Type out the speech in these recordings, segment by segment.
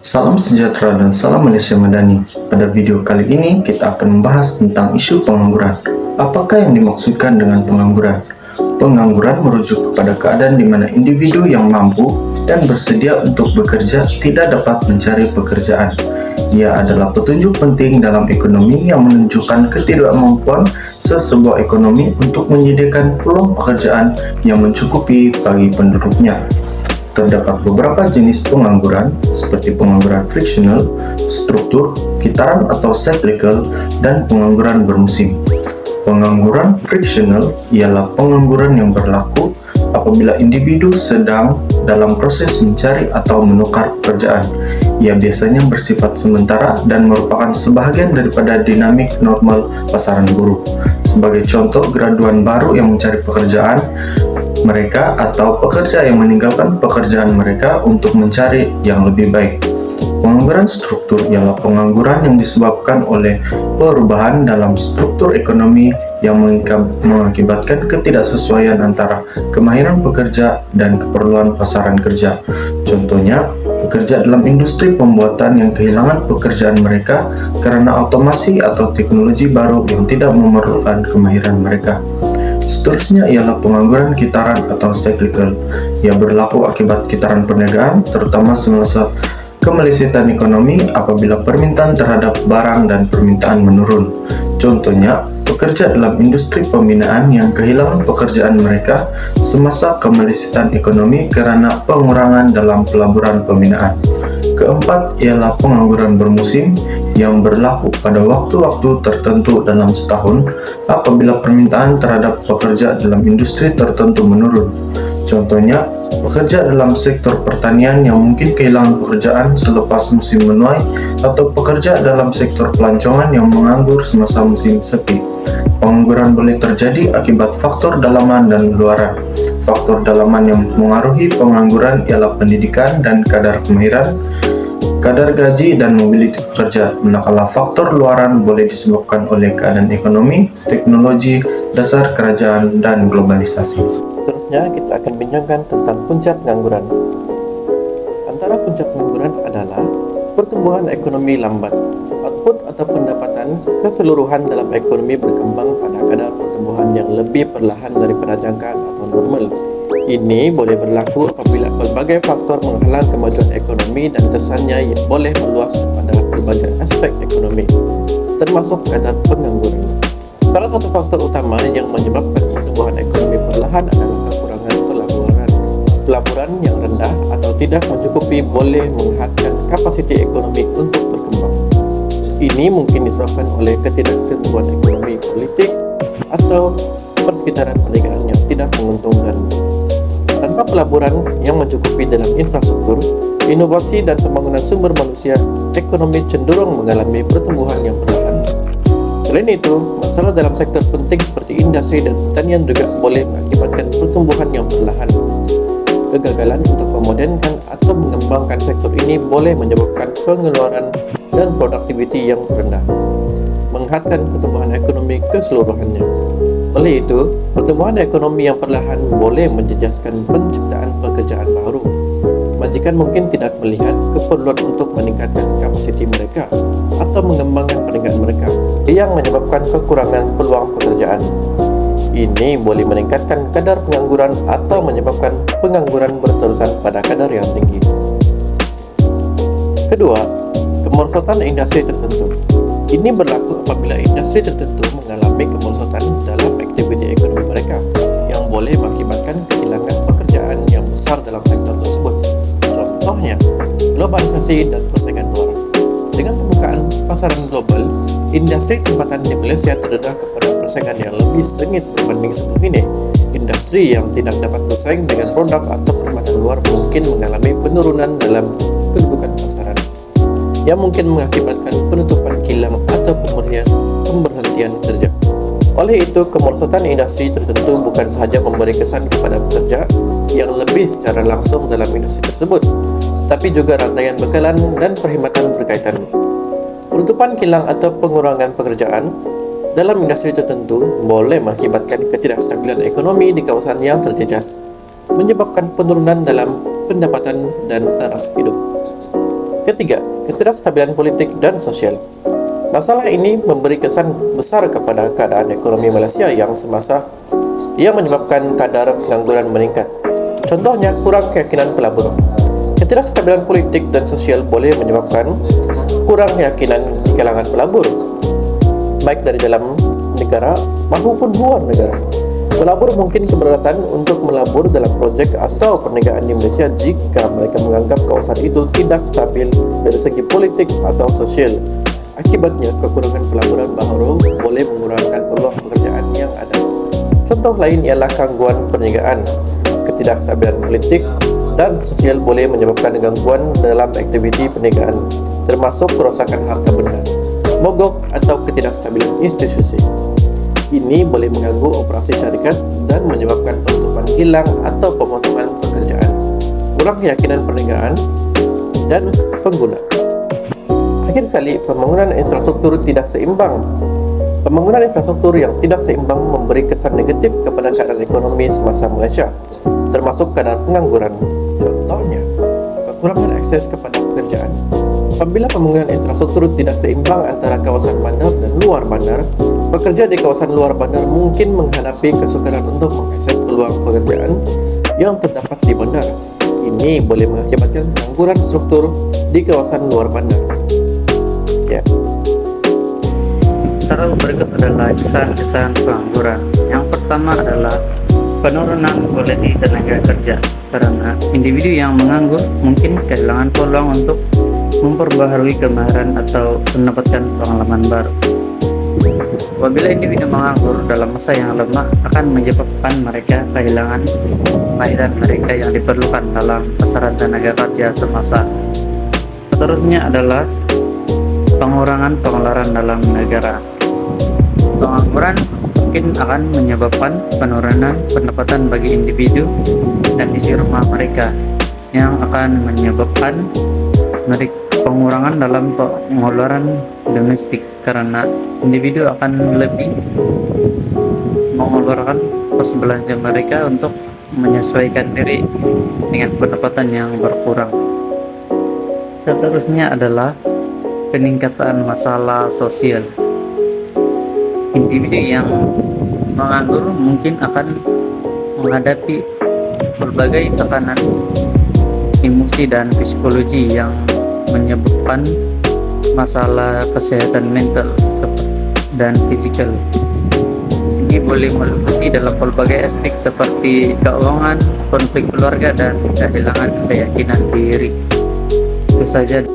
Salam sejahtera dan salam Malaysia Madani. Pada video kali ini kita akan membahas tentang isu pengangguran. Apakah yang dimaksudkan dengan pengangguran? Pengangguran merujuk kepada keadaan di mana individu yang mampu dan bersedia untuk bekerja tidak dapat mencari pekerjaan. Ia adalah petunjuk penting dalam ekonomi yang menunjukkan ketidakmampuan sesebuah ekonomi untuk menyediakan peluang pekerjaan yang mencukupi bagi penduduknya. Terdapat beberapa jenis pengangguran seperti pengangguran frictional, struktur, kitaran atau cyclical, dan pengangguran bermusim. Pengangguran frictional ialah pengangguran yang berlaku apabila individu sedang dalam proses mencari atau menukar pekerjaan. Ia biasanya bersifat sementara dan merupakan sebahagian daripada dinamik normal pasaran buruh. Sebagai contoh, graduan baru yang mencari pekerjaan mereka atau pekerja yang meninggalkan pekerjaan mereka untuk mencari yang lebih baik. Pengangguran struktur ialah pengangguran yang disebabkan oleh perubahan dalam struktur ekonomi yang mengakibatkan ketidaksesuaian antara kemahiran pekerja dan keperluan pasaran kerja. Contohnya, pekerja dalam industri pembuatan yang kehilangan pekerjaan mereka karena otomasi atau teknologi baru yang tidak memerlukan kemahiran mereka. Seterusnya ialah pengangguran kitaran atau cyclical. Ia berlaku akibat kitaran perniagaan, terutama semasa kemelesetan ekonomi apabila permintaan terhadap barang dan permintaan menurun. Contohnya, pekerja dalam industri pembinaan yang kehilangan pekerjaan mereka semasa kemelesetan ekonomi karena pengurangan dalam pelaburan pembinaan. Keempat ialah pengangguran bermusim yang berlaku pada waktu-waktu tertentu dalam setahun apabila permintaan terhadap pekerja dalam industri tertentu menurun. Contohnya, pekerja dalam sektor pertanian yang mungkin kehilangan pekerjaan selepas musim menuai atau pekerja dalam sektor pelancongan yang menganggur semasa musim sepi. Pengangguran boleh terjadi akibat faktor dalaman dan luaran. Faktor dalaman yang mengaruhi pengangguran ialah pendidikan dan kadar kemahiran, kadar gaji dan mobiliti pekerja, manakala faktor luaran boleh disebabkan oleh keadaan ekonomi, teknologi, dasar kerajaan, dan globalisasi. Seterusnya kita akan bincangkan tentang punca pengangguran. Antara punca pengangguran adalah pertumbuhan ekonomi lambat. Output atau pendapatan keseluruhan dalam ekonomi berkembang pada kadar pertumbuhan yang lebih perlahan daripada jangkaan atau normal. Ini boleh berlaku apabila berbagai faktor menghalang kemajuan ekonomi dan kesannya boleh meluas kepada berbagai aspek ekonomi, termasuk kadar pengangguran. Salah satu faktor utama yang menyebabkan pertumbuhan ekonomi perlahan adalah kekurangan pelaburan. Pelaburan yang rendah atau tidak mencukupi boleh menghadkan kapasiti ekonomi untuk berkembang. Ini mungkin disebabkan oleh ketidaktentuan ekonomi politik atau persekitaran perniagaan yang tidak menguntungkan. Tanpa pelaburan yang mencukupi dalam infrastruktur, inovasi dan pembangunan sumber manusia, ekonomi cenderung mengalami pertumbuhan yang perlahan. Selain itu, masalah dalam sektor penting seperti industri dan pertanian juga boleh mengakibatkan pertumbuhan yang perlahan. Kegagalan untuk memodernkan atau mengembangkan sektor ini boleh menyebabkan pengeluaran dan produktiviti yang rendah, menghadkan pertumbuhan ekonomi keseluruhannya. Oleh itu, pertumbuhan ekonomi yang perlahan boleh menjejaskan penciptaan pekerjaan baru. Majikan mungkin tidak melihat keperluan untuk meningkatkan kapasiti mereka atau mengembangkan perniagaan mereka, yang menyebabkan kekurangan peluang pekerjaan. Ini boleh meningkatkan kadar pengangguran atau menyebabkan pengangguran berterusan pada kadar yang tinggi. Kedua, kemerosotan industri tertentu. Ini berlaku apabila industri tertentu mengalami kemerosotan dalam aktiviti ekonomi mereka, yang boleh mengakibatkan kehilangan pekerjaan yang besar dalam sektor tersebut. Contohnya, globalisasi dan persaingan luar. Dengan pembukaan pasaran global, industri tempatan di Malaysia terdedah kepada persaingan yang lebih sengit berbanding sebelum ini. Industri yang tidak dapat bersaing dengan produk atau perkhidmatan luar mungkin mengalami penurunan dalam kedudukan pasaran, yang mungkin mengakibatkan penutupan kilang atau pemberhentian kerja. Oleh itu, kemerosotan industri tertentu bukan sahaja memberi kesan kepada pekerja yang lebih secara langsung dalam industri tersebut, tapi juga rantaian bekalan dan perkhidmatan berkaitan. Penutupan kilang atau pengurangan pekerjaan dalam industri tertentu boleh mengakibatkan ketidakstabilan ekonomi di kawasan yang terjejas, menyebabkan penurunan dalam pendapatan dan taraf hidup. Ketiga, ketidakstabilan politik dan sosial. Masalah ini memberi kesan besar kepada keadaan ekonomi Malaysia yang semasa yang menyebabkan kadar pengangguran meningkat. Contohnya, kurang keyakinan pelabur. Ketidakstabilan politik dan sosial boleh menyebabkan kurang keyakinan di kalangan pelabur, baik dari dalam negara maupun luar negara. Pelabur mungkin keberatan untuk melabur dalam projek atau perniagaan di Malaysia jika mereka menganggap kawasan itu tidak stabil dari segi politik atau sosial. Akibatnya, kekurangan pelaburan baru boleh mengurangkan peluang pekerjaan yang ada. Contoh lain ialah gangguan perniagaan. Ketidakstabilan politik dan sosial boleh menyebabkan gangguan dalam aktiviti perniagaan, termasuk kerosakan harta benda, mogok atau ketidakstabilan institusi. Ini boleh mengganggu operasi syarikat dan menyebabkan penutupan kilang atau pemotongan pekerjaan, kurang keyakinan perniagaan dan pengguna. Akhir sekali, pembangunan infrastruktur tidak seimbang. Pembangunan infrastruktur yang tidak seimbang memberi kesan negatif kepada keadaan ekonomi semasa Malaysia, termasuk kadar pengangguran. Contohnya, kekurangan akses kepada pekerjaan. Apabila pembangunan infrastruktur tidak seimbang antara kawasan bandar dan luar bandar, pekerja di kawasan luar bandar mungkin menghadapi kesukaran untuk mengakses peluang pekerjaan yang terdapat di bandar. Ini boleh mengakibatkan pengangguran struktur di kawasan luar bandar. Sekian. Antara berikut adalah kesan-kesan pengangguran. Yang pertama adalah penurunan kualitas tenaga kerja, karena individu yang menganggur mungkin kehilangan peluang untuk memperbaharui kemahiran atau mendapatkan pengalaman baru. Apabila individu menganggur dalam masa yang lemah, akan menyebabkan mereka kehilangan kemahiran mereka yang diperlukan dalam pasaran tenaga kerja semasa. Seterusnya adalah pengurangan pengeluaran dalam negara. Pengangguran mungkin akan menyebabkan penurunan pendapatan bagi individu dan isi rumah mereka, yang akan menyebabkan pengurangan dalam pengeluaran domestik, karena individu akan lebih mengeluarkan pos belanja mereka untuk menyesuaikan diri dengan pendapatan yang berkurang. Seterusnya adalah peningkatan masalah sosial. Individu yang menganggur mungkin akan menghadapi berbagai tekanan emosi dan psikologi yang menyebabkan masalah kesehatan mental dan fisikal. Ini boleh meliputi dalam berbagai aspek seperti keuangan, konflik keluarga, dan kehilangan keyakinan diri. Itu saja.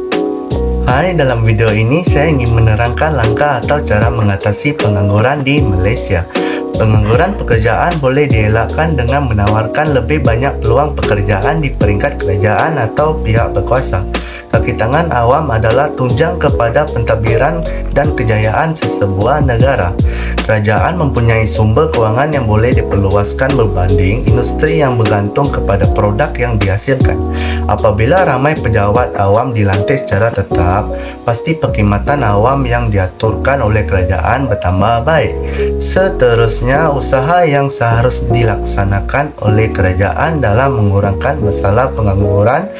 Hai, dalam video ini saya ingin menerangkan langkah atau cara mengatasi pengangguran di Malaysia. Pengangguran pekerjaan boleh dielakkan dengan menawarkan lebih banyak peluang pekerjaan di peringkat kerajaan atau pihak berkuasa. Kaki tangan awam adalah tunjang kepada pentadbiran dan kejayaan sesebuah negara. Kerajaan mempunyai sumber kewangan yang boleh diperluaskan berbanding industri yang bergantung kepada produk yang dihasilkan. Apabila ramai pejabat awam dilantik secara tetap, pasti perkhidmatan awam yang diaturkan oleh kerajaan bertambah baik. Seterusnya, usaha yang seharusnya dilaksanakan oleh kerajaan dalam mengurangkan masalah pengangguran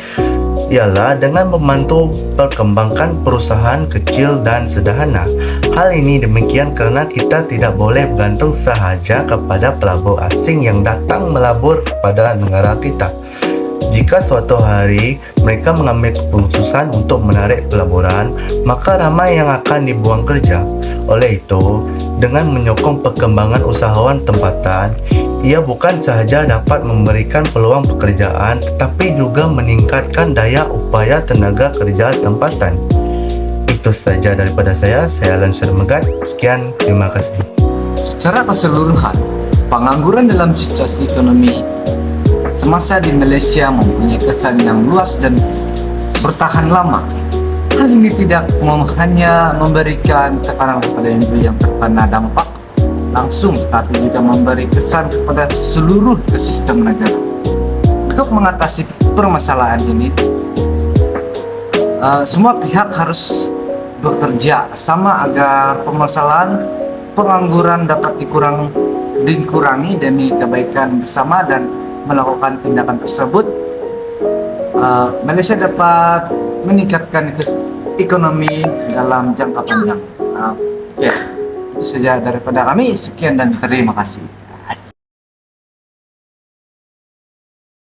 ialah dengan membantu perkembangan perusahaan kecil dan sederhana. Hal ini demikian kerana kita tidak boleh bergantung sahaja kepada pelabur asing yang datang melabur kepada negara kita. Jika suatu hari mereka mengambil keputusan untuk menarik pelaburan, maka ramai yang akan dibuang kerja. Oleh itu, dengan menyokong perkembangan usahawan tempatan, ia bukan sahaja dapat memberikan peluang pekerjaan tetapi juga meningkatkan daya upaya tenaga kerja tempatan. Itu saja daripada saya Alan Syarmegat. Sekian, terima kasih. Secara keseluruhan, pengangguran dalam situasi ekonomi semasa di Malaysia mempunyai kesan yang luas dan bertahan lama. Hal ini tidak hanya memberikan tekanan kepada individu yang terkena dampak langsung, tetapi juga memberi kesan kepada seluruh ekosistem negara. Untuk mengatasi permasalahan ini, semua pihak harus bekerja sama agar permasalahan pengangguran dapat dikurangi demi kebaikan bersama, dan melakukan tindakan tersebut Malaysia dapat meningkatkan ekonomi dalam jangka panjang. Oke, itu saja daripada kami. Sekian dan terima kasih.